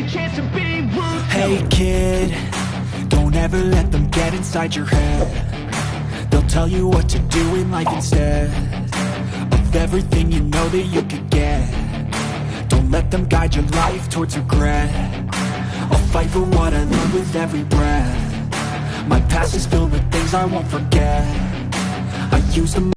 chance to be ruthless. Hey kid, don't ever let them get inside your head. They'll tell you what to do in life instead of everything you know that you could get. Don't let them guide your life towards regret. I'll fight for what I love with every breath. My past is filled with things I won't forget. I use them